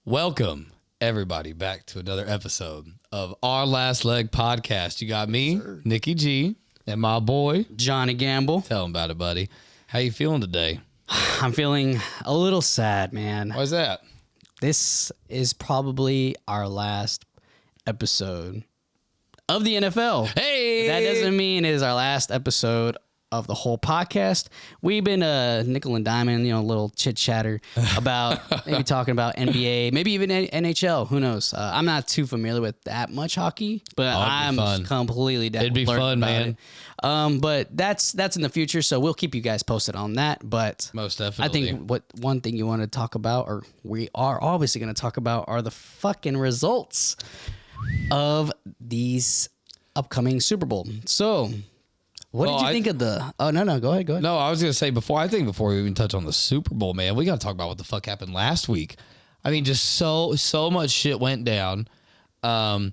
Welcome, everybody, back to another episode of Our Last Leg podcast. You got me, Nikki G, and my boy, Jonny Gamble. Tell him about it, buddy. How you feeling today? I'm feeling a little sad, man. Why's that? This is probably our last episode of the NFL. Hey! That doesn't mean it is our last episode of the whole podcast. We've been nickel and diamond, a little chit chatter about maybe talking about NBA, maybe even NHL. Who knows? I'm not too familiar with that much hockey, but I'm completely down. It'd be fun, man. But that's in the future, so we'll keep you guys posted on that. But most definitely, I think one thing you want to talk about, or we are obviously going to talk about, are the fucking results of these upcoming Super Bowl. So. What did you think of the... Oh, no. Go ahead. No, I was going to say, before we even touch on the Super Bowl, man, we got to talk about what the fuck happened last week. I mean, just so much shit went down. I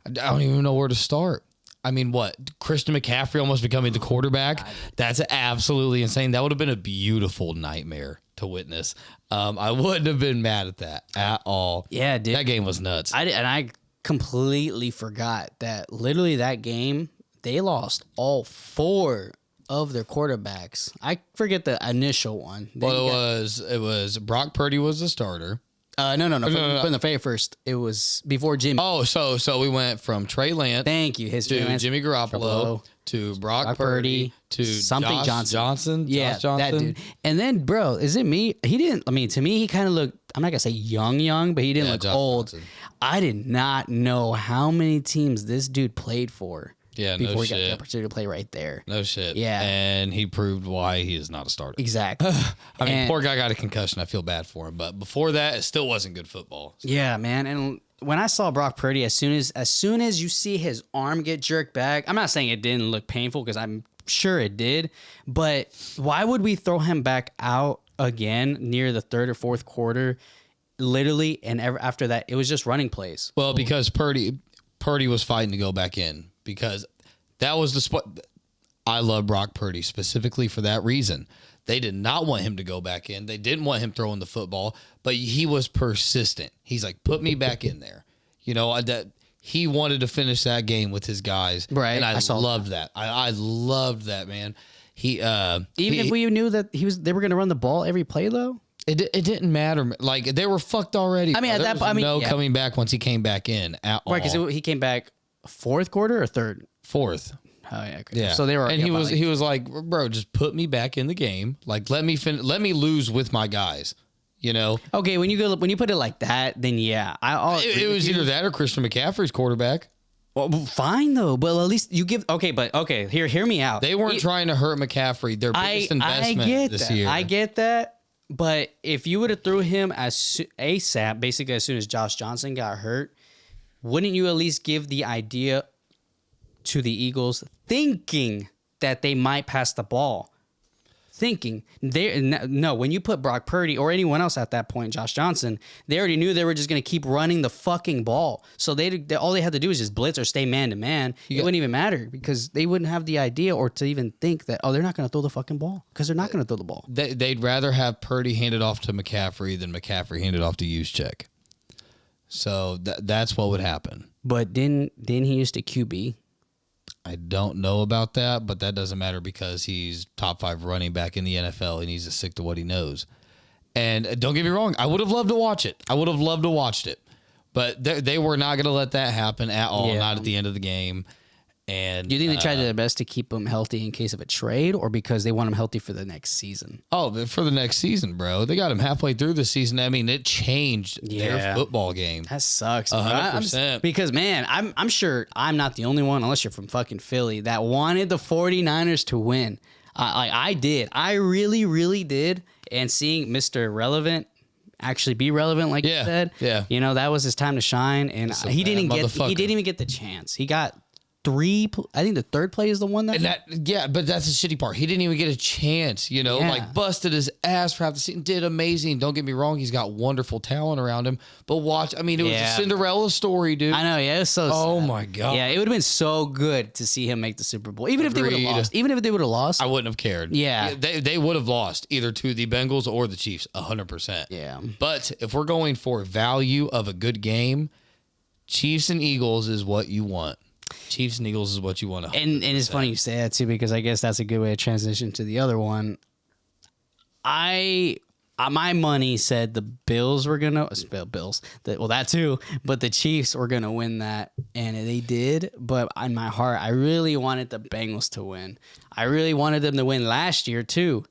don't even know where to start. I mean, what? Christian McCaffrey almost becoming the quarterback? That's absolutely insane. That would have been a beautiful nightmare to witness. I wouldn't have been mad at that at all. Yeah, dude. That game was nuts. I completely forgot that literally that game... They lost all four of their quarterbacks. I forget the initial one. It was Brock Purdy was the starter. No. From the very first, it was before Jimmy. Oh, so we went from Trey Lance. Thank you. To Jimmy Garoppolo to Brock Purdy to something Johnson. Yeah, Josh Johnson. That dude. And then, bro, is it me? To me, he kind of looked. I'm not gonna say young, but he didn't look Josh old. Johnson. I did not know how many teams this dude played for. Yeah, before he got the opportunity to play right there. No shit. Yeah. And he proved why he is not a starter. Exactly. I mean, poor guy got a concussion. I feel bad for him. But before that, it still wasn't good football. So. Yeah, man. And when I saw Brock Purdy, as soon as you see his arm get jerked back, I'm not saying it didn't look painful because I'm sure it did. But why would we throw him back out again near the third or fourth quarter? Literally, and after that, it was just running plays. Well, because Purdy was fighting to go back in. Because that was the spot. I love Brock Purdy specifically for that reason. They did not want him to go back in. They didn't want him throwing the football, but he was persistent. He's like, put me back in there. That he wanted to finish that game with his guys. Right. And I loved that. I loved that, man. If we knew that they were going to run the ball every play, though? It didn't matter. Like, they were fucked already. I mean, at that point, coming back once he came back in at all. Right, because he came back fourth quarter or third? Fourth. Oh yeah. Okay. Yeah. So they were, and he was like, bro, just put me back in the game. Like, let me lose with my guys. Okay, when you put it like that, then yeah, it was either that or Christian McCaffrey's quarterback. Well, fine though, but at least you give. Okay, hear me out. They weren't trying to hurt McCaffrey. Their biggest investment this year. I get that, but if you would have threw him ASAP, basically as soon as Josh Johnson got hurt, wouldn't you at least give the idea to the Eagles, thinking that they might pass the ball? When you put Brock Purdy or anyone else at that point, Josh Johnson, they already knew they were just going to keep running the fucking ball. So all they had to do was just blitz or stay man to man. It wouldn't even matter because they wouldn't have the idea or to even think that, they're not going to throw the fucking ball because they're not going to throw the ball. They'd rather have Purdy handed off to McCaffrey than McCaffrey handed off to Juszczyk. So that's what would happen. But didn't he used to QB? I don't know about that, but that doesn't matter because he's top 5 running back in the NFL and he's to stick to what he knows. And don't get me wrong, I would have loved to watch it. But they were not going to let that happen at all, not at the end of the game. And do you think they tried their best to keep him healthy in case of a trade or because they want him healthy for the next season? Oh, for the next season, bro. They got him halfway through the season. I mean, it changed their football game. That sucks. 100%. Because, man, I'm sure I'm not the only one, unless you're from fucking Philly, that wanted the 49ers to win. I did. I really, really did. And seeing Mr. Relevant actually be relevant, like you said, that was his time to shine. And he didn't even get the chance. He got I think the third play is the one that. And but that's the shitty part. He didn't even get a chance, like busted his ass throughout the season. Did amazing. Don't get me wrong. He's got wonderful talent around him. But it was a Cinderella story, dude. I know. Yeah, it was so Oh, sad. my God. Yeah, it would have been so good to see him make the Super Bowl. Even if they would have lost. I wouldn't have cared. Yeah. They would have lost either to the Bengals or the Chiefs, 100%. Yeah. But if we're going for value of a good game, Chiefs and Eagles is what you want. Chiefs and Eagles is what you want to. And it's funny you say that too, because I guess that's a good way to transition to the other one. My money said the Bills were gonna that too, but the Chiefs were gonna win that, and they did. But in my heart, I really wanted the Bengals to win. I really wanted them to win last year too,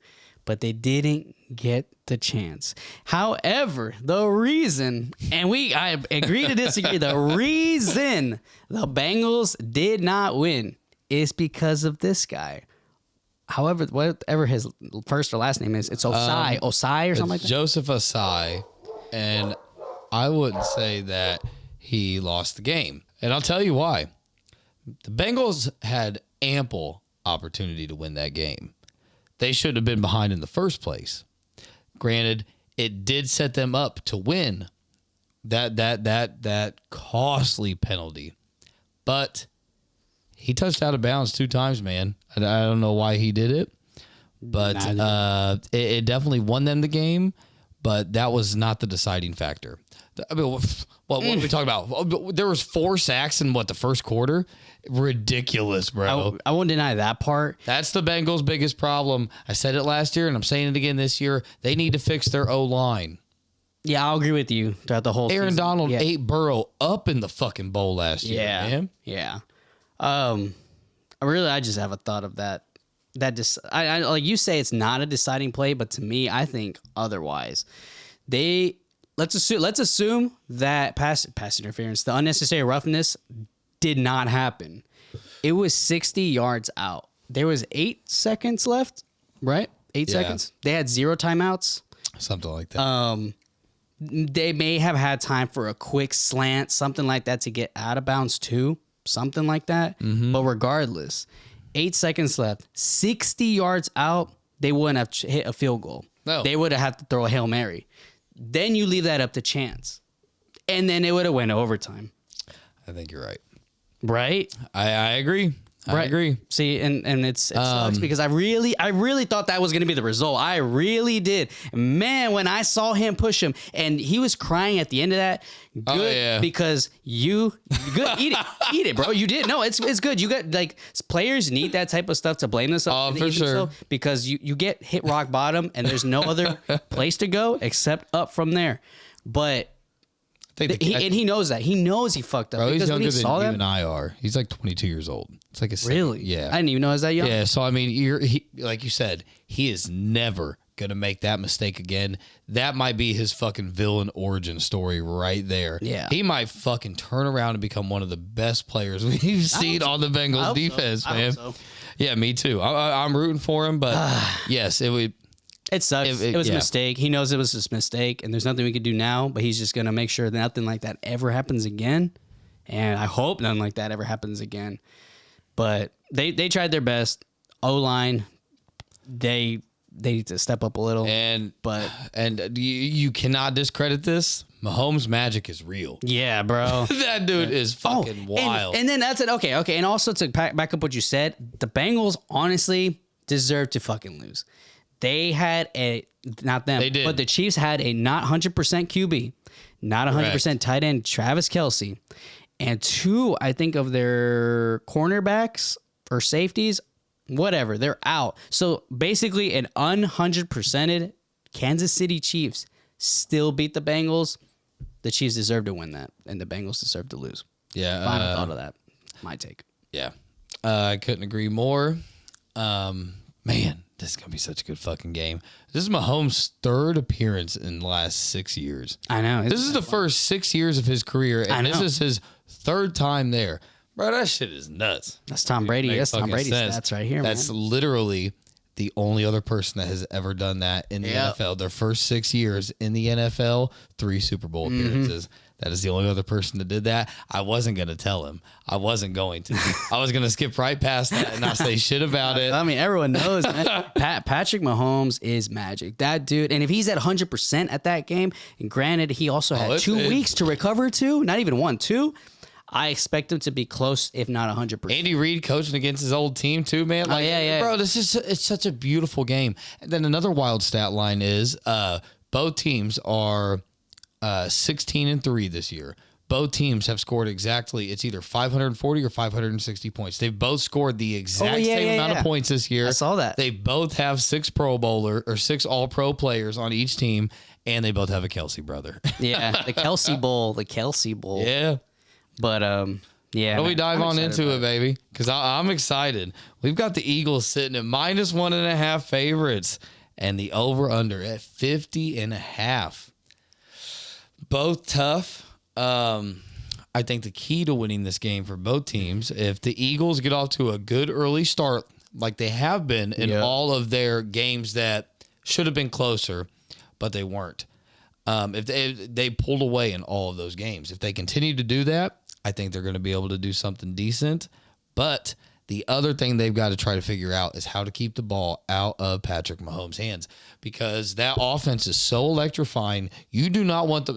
but they didn't get the chance. However, the reason, and I agree to disagree, the reason the Bengals did not win is because of this guy. However, whatever his first or last name is, it's Osai or something like that. Joseph Osai, and I wouldn't say that he lost the game. And I'll tell you why. The Bengals had ample opportunity to win that game. They should have been behind in the first place. Granted, it did set them up to win that costly penalty. But he touched out of bounds 2 times, man. I don't know why he did it, but it definitely won them the game. But that was not the deciding factor. I mean, what are we talking about? There was 4 sacks in the first quarter. Ridiculous, bro. I won't deny that part. That's the Bengals' biggest problem. I said it last year, and I'm saying it again this year. They need to fix their O-line. Yeah, I'll agree with you throughout the whole Aaron season. Donald ate Burrow up in the fucking bowl last year, man. Yeah. I just have a thought of that. I like you say it's not a deciding play, but to me, I think otherwise. Let's assume that pass interference, the unnecessary roughness, did not happen. It was 60 yards out. There was 8 seconds left, right? 8 seconds. They had 0 timeouts. Something like that. They may have had time for a quick slant, something like that, to get out of bounds too. Something like that. Mm-hmm. But regardless, 8 seconds left, 60 yards out, they wouldn't have hit a field goal. No. They would have had to throw a Hail Mary. Then you leave that up to chance. And then it would have went to overtime. I think you're right. Right? I agree. I agree. See, and it sucks because I really thought that was going to be the result. I really did. Man, when I saw him push him and he was crying at the end of that, good because you good eat it, bro. You did. No, it's good. You got players need that type of stuff to blame themselves for sure. because you get hit rock bottom and there's no other place to go except up from there. But he knows that. He knows he fucked up. Bro, he's younger than you that, and I are. He's like 22 years old. It's like really? Yeah. I didn't even know I was that young. Yeah, so I mean, like you said, he is never going to make that mistake again. That might be his fucking villain origin story right there. Yeah. He might fucking turn around and become one of the best players we've seen on the Bengals defense, man. So. Yeah, me too. I'm rooting for him, but yes, it would. It sucks. It was a mistake. He knows it was his mistake, and there's nothing we can do now, but he's just going to make sure that nothing like that ever happens again. And I hope nothing like that ever happens again. But they tried their best. O-line, they need to step up a little. And you cannot discredit this. Mahomes' magic is real. Yeah, bro. That dude is fucking wild. And then that's it. Okay. And also to back up what you said, the Bengals honestly deserve to fucking lose. They had not them, they did. But the Chiefs had a not 100% QB, not 100% tight end, Travis Kelce, and 2, I think, of their cornerbacks or safeties, whatever, they're out. So basically an 100%ed Kansas City Chiefs still beat the Bengals. The Chiefs deserve to win that, and the Bengals deserve to lose. Yeah. Final thought of that. My take. Yeah. I couldn't agree more. Man, this is going to be such a good fucking game. This is Mahomes' 3rd appearance in the last 6 years. I know. This is the first 6 years of his career, and this is his 3rd time there. Bro, that shit is nuts. That's Tom Brady. That's Tom Brady's stats right here, That's literally the only other person that has ever done that in the NFL. Their first 6 years in the NFL, 3 Super Bowl appearances. That is the only other person that did that. I wasn't going to tell him. I wasn't going to. I was going to skip right past that and not say shit about it. I mean, everyone knows, man. Patrick Mahomes is magic. That dude, and if he's at 100% at that game, and granted, he also had 2 weeks to recover too, not even 1, 2. I expect him to be close, if not 100%. Andy Reid coaching against his old team too, man. Like, bro, it's such a beautiful game. And then another wild stat line is both teams are 16-3 this year. Both teams have scored exactly. It's either 540 or 560 points. They've both scored the exact same amount of points this year. I saw that. They both have 6 Pro Bowler or 6 All-Pro players on each team, and they both have a Kelsey brother. Yeah, the Kelsey Bowl. The Kelsey Bowl. Yeah. But, yeah. Well, we dive on into it, baby, because I'm excited. We've got the Eagles sitting at -1.5 favorites, and the over-under at 50.5. Both tough. I think the key to winning this game for both teams, if the Eagles get off to a good early start, like they have been in all of their games that should have been closer, but they weren't. If they pulled away in all of those games, if they continue to do that, I think they're going to be able to do something decent. But the other thing they've got to try to figure out is how to keep the ball out of Patrick Mahomes' hands, because that offense is so electrifying. You do not want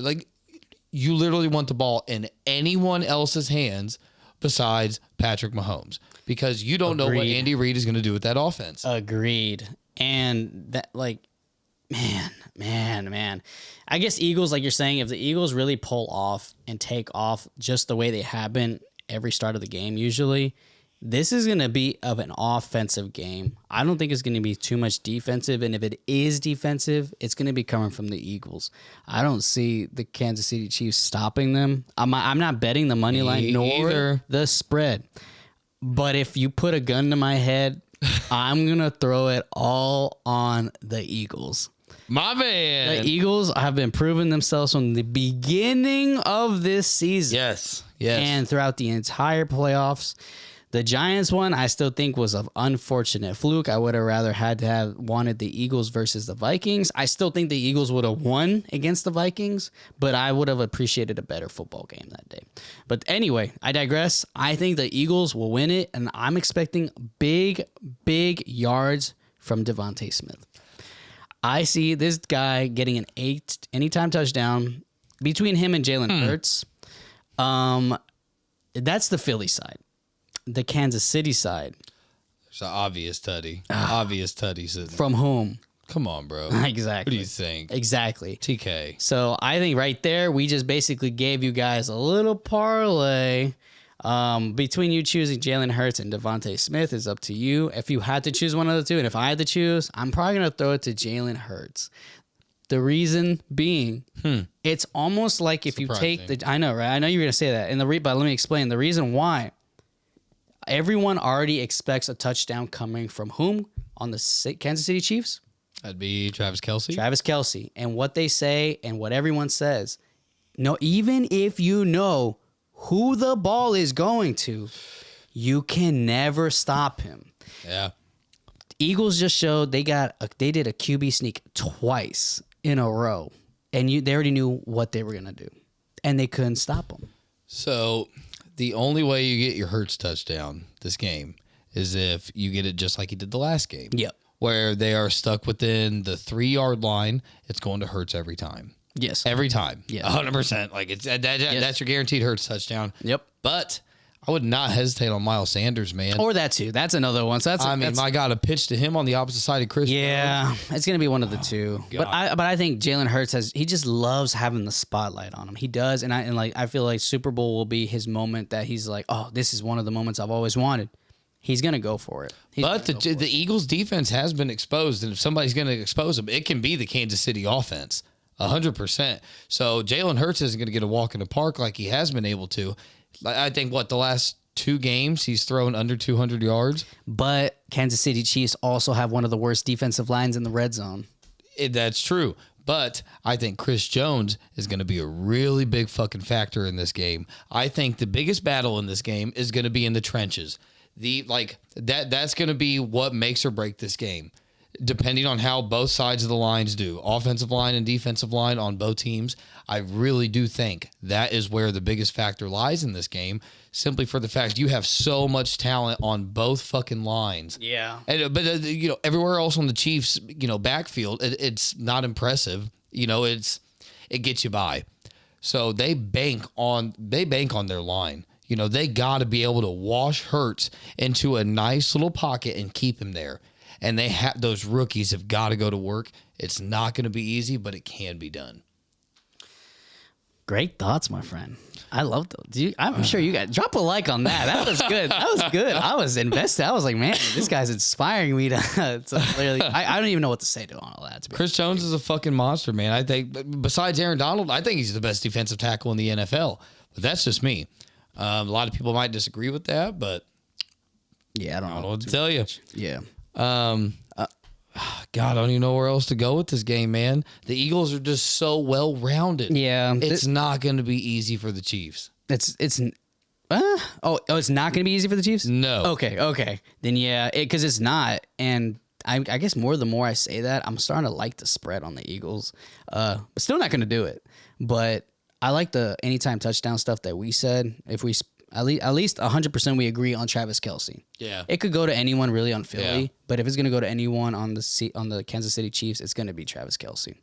you literally want the ball in anyone else's hands besides Patrick Mahomes, because you don't know what Andy Reid is going to do with that offense. Agreed. And that, like, man. I guess Eagles, like you're saying, if the Eagles really pull off and take off just the way they have been every start of the game, usually, this is going to be of an offensive game. I don't think it's going to be too much defensive. And if it is defensive, it's going to be coming from the Eagles. I don't see the Kansas City Chiefs stopping them. I'm not betting the money line nor the spread. But if you put a gun to my head, I'm going to throw it all on the Eagles. My man. The Eagles have been proving themselves from the beginning of this season. Yes. And throughout the entire playoffs. The Giants one, I still think, was an unfortunate fluke. I would have rather had to have wanted the Eagles versus the Vikings. I still think the Eagles would have won against the Vikings, but I would have appreciated a better football game that day. But anyway, I digress. I think the Eagles will win it, and I'm expecting big yards from Devontae Smith. I see this guy getting an 8 anytime touchdown between him and Jalen Hurts. That's the Philly side. The Kansas City side. It's an obvious tutty. Obvious tutty. From whom? Come on, bro. Exactly. What do you think? Exactly. TK. So I think right there, we just basically gave you guys a little parlay. Between you choosing Jalen Hurts and Devontae Smith is up to you. If you had to choose one of the two, and if I had to choose, I'm probably going to throw it to Jalen Hurts. The reason being, it's almost like if Surprising. you take the... I know, right? I know you were going to say that. But let me explain. The reason why... Everyone already expects a touchdown coming from whom on the Kansas City Chiefs? That'd be Travis Kelce. Travis Kelce. And what they say and what everyone says, no, even if you know who the ball is going to, you can never stop him. Yeah. Eagles just showed they did a QB sneak twice in a row, and they already knew what they were going to do, and they couldn't stop him. So the only way you get your Hurts touchdown this game is if you get it just like you did the last game. Yep. Where they are stuck within the 3-yard line. It's going to Hurts every time. Yes. Every time. Yeah. 100%. Like that's your guaranteed Hurts touchdown. Yep. But I would not hesitate on Miles Sanders, man. Or that too. That's another one. So my God, a pitch to him on the opposite side of Chris. Yeah, it's gonna be one of the two. God. But I think Jalen Hurts he just loves having the spotlight on him. He does, and I feel like Super Bowl will be his moment that he's like, oh, this is one of the moments I've always wanted. He's gonna go for it. But the Eagles defense has been exposed, and if somebody's gonna expose them, it can be the Kansas City offense, 100%. So Jalen Hurts isn't gonna get a walk in the park like he has been able to. I think the last 2 games he's thrown under 200 yards. But Kansas City Chiefs also have one of the worst defensive lines in the red zone. That's true. But I think Chris Jones is going to be a really big fucking factor in this game. I think the biggest battle in this game is going to be in the trenches. That's going to be what makes or break this game. depending on how both sides of the lines do, offensive line and defensive line on both teams, I really do think that is where the biggest factor lies in this game, simply for the fact you have so much talent on both fucking lines. Yeah. But everywhere else on the Chiefs, backfield, it's not impressive. It gets you by. So they bank on their line. They got to be able to wash Hurts into a nice little pocket and keep him there. And those rookies have got to go to work. It's not going to be easy, but it can be done. Great thoughts, my friend. I love those. I'm sure you got drop a like on that. That was good. That was good. I was invested. I was like, man, this guy's inspiring me to clearly. I don't even know what to say to all that. Chris Jones is a fucking monster, man. I think besides Aaron Donald, I think he's the best defensive tackle in the NFL. But that's just me. A lot of people might disagree with that, but yeah, I don't know what to tell you. Yeah. God, I don't even know where else to go with this game, man. The Eagles are just so well rounded. Yeah, it's not going to be easy for the Chiefs. It's not going to be easy for the Chiefs? No. Okay. Then yeah, because it's not. And I guess the more I say that, I'm starting to like the spread on the Eagles. But still not going to do it. But I like the anytime touchdown stuff that we said. If we at least 100% we agree on Travis Kelce. Yeah. It could go to anyone really on Philly, but if it's going to go to anyone on the Kansas City Chiefs, it's going to be Travis Kelce.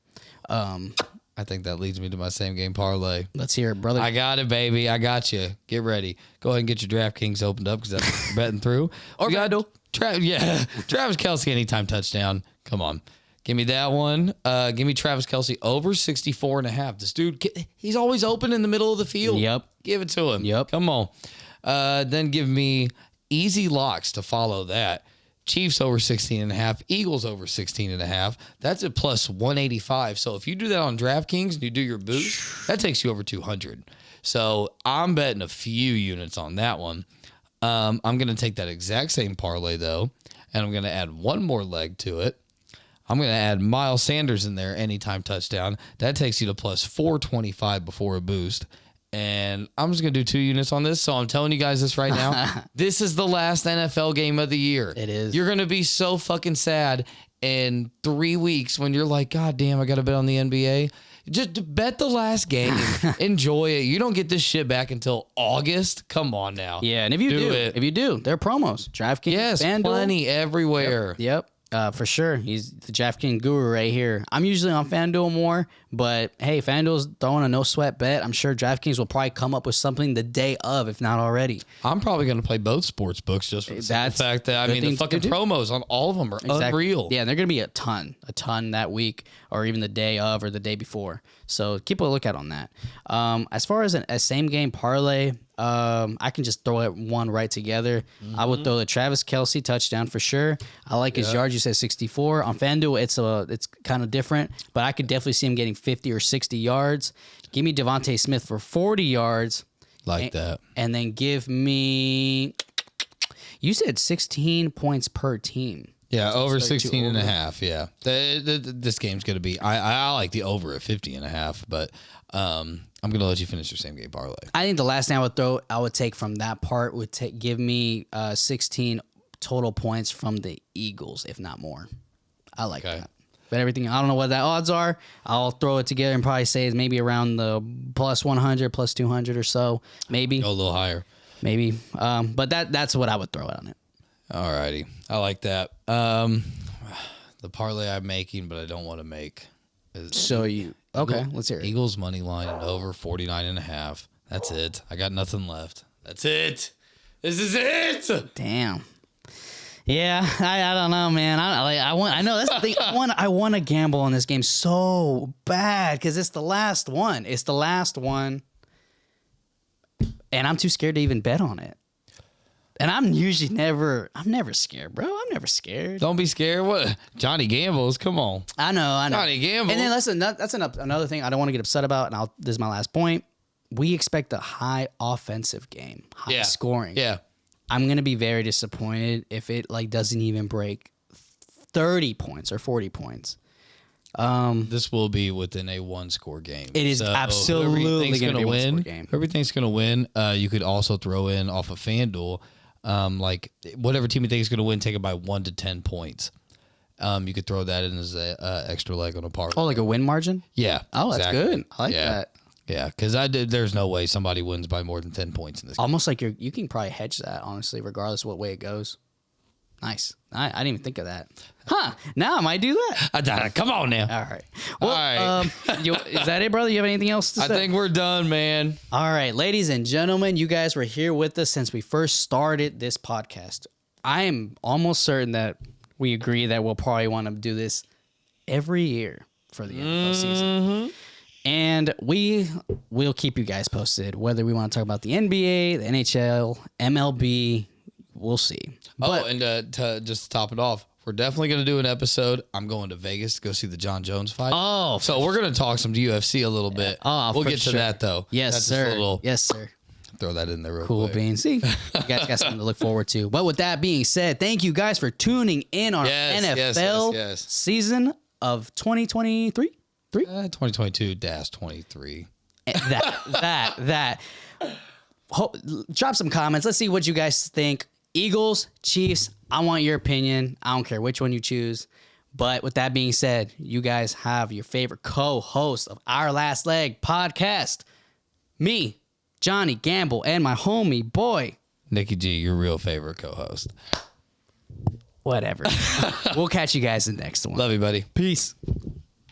I think that leads me to my same game parlay. Let's hear it, brother. I got it, baby. I got you. Get ready. Go ahead and get your DraftKings opened up because that's betting through. Or FanDuel. Travis Kelce anytime touchdown. Come on. Give me that one. Give me Travis Kelce over 64.5. This dude, he's always open in the middle of the field. Yep. Give it to him. Yep. Come on. Then give me easy locks to follow that. Chiefs over 16.5. Eagles over 16.5. That's at plus 185. So if you do that on DraftKings and you do your boost, that takes you over 200. So I'm betting a few units on that one. I'm going to take that exact same parlay, though, and I'm going to add one more leg to it. I'm going to add Miles Sanders in there, anytime touchdown. That takes you to plus 425 before a boost. And I'm just going to do 2 units on this. So I'm telling you guys this right now. This is the last NFL game of the year. It is. You're going to be so fucking sad in 3 weeks when you're like, God damn, I got to bet on the NBA. Just bet the last game. Enjoy it. You don't get this shit back until August. Come on now. Yeah, and if you do, there are promos. DraftKings, yes, FanDuel. plenty everywhere. Yep. For sure. He's the DraftKings guru right here. I'm usually on FanDuel more, but hey, FanDuel's throwing a no sweat bet. I'm sure DraftKings will probably come up with something the day of, if not already. I'm probably going to play both sports books just for the fact that, the fucking promos on all of them are unreal. Yeah, and they're going to be a ton that week or even the day of or the day before. So keep a lookout on that. As far as a same game parlay, I can just throw it one right together. I would throw the Travis Kelce touchdown for sure. I like his yards. You said 64 on FanDuel. It's kind of different, but I could definitely see him getting 50 or 60 yards. Give me Devontae Smith for 40 yards. That. And then give me. You said 16 points per team. Yeah, over 16.5. Yeah. This game's going to be. I like the over at 50.5, but I'm going to let you finish your same game parlay. I think the last thing I would take from that part would give me 16 total points from the Eagles, if not more. I like that. But everything, I don't know what that odds are. I'll throw it together and probably say it's maybe around the plus 100, plus 200 or so. Maybe. Go a little higher. Maybe. But that's what I would throw on it. All righty. I like that. The parlay I'm making, but I don't want to make. Let's hear it. Eagles money line and over 49.5. That's it. I got nothing left. That's it. This is it. Damn. Yeah, I don't know, man. I know that's the thing. I want to gamble on this game so bad because it's the last one. It's the last one, and I'm too scared to even bet on it. And I'm never scared, bro. I'm never scared. Don't be scared. What? Johnny Gamble's. Come on. I know. Johnny Gamble. And then listen, that's another thing I don't want to get upset about. And this is my last point. We expect a high offensive game, high scoring. Yeah. I'm going to be very disappointed if it doesn't even break 30 points or 40 points. This will be within a 1-score game. It is absolutely going to be a 1-score game. Everything's going to win. You could also throw in off of FanDuel, whatever team you think is going to win, take it by 1 to 10 points. You could throw that in as a extra leg on a parlay. Oh, like a win margin? Yeah. Oh, that's exactly. good. I like that. Yeah, because there's no way somebody wins by more than 10 points in this game. Almost like you can probably hedge that, honestly, regardless of what way it goes. Nice. I didn't even think of that. Huh. Now I might do that. Come on now. All right. Well, All right. Is that it, brother? You have anything else to say? I think we're done, man. All right, ladies and gentlemen, you guys were here with us since we first started this podcast. I am almost certain that we agree that we'll probably want to do this every year for the NFL season. And we'll keep you guys posted, whether we want to talk about the NBA, the NHL, MLB, we'll see. And to just top it off, we're definitely going to do an episode. I'm going to Vegas to go see the John Jones fight. Oh, so we're going to talk some UFC a little bit. Oh, we'll for get to sure. that, though. Yes, That's sir. Just a little, yes, sir. throw that in there real Cool quick. beans. See, you guys got something to look forward to. But with that being said, thank you guys for tuning in on our NFL season of 2023. 2022-23. Drop some comments. Let's see what you guys think. Eagles, Chiefs, I want your opinion. I don't care which one you choose. But with that being said, you guys have your favorite co-host of Our Last Leg podcast. Me, Jonny Gamble, and my homie boy, Nikki G, your real favorite co-host. Whatever. We'll catch you guys in the next one. Love you, buddy. Peace.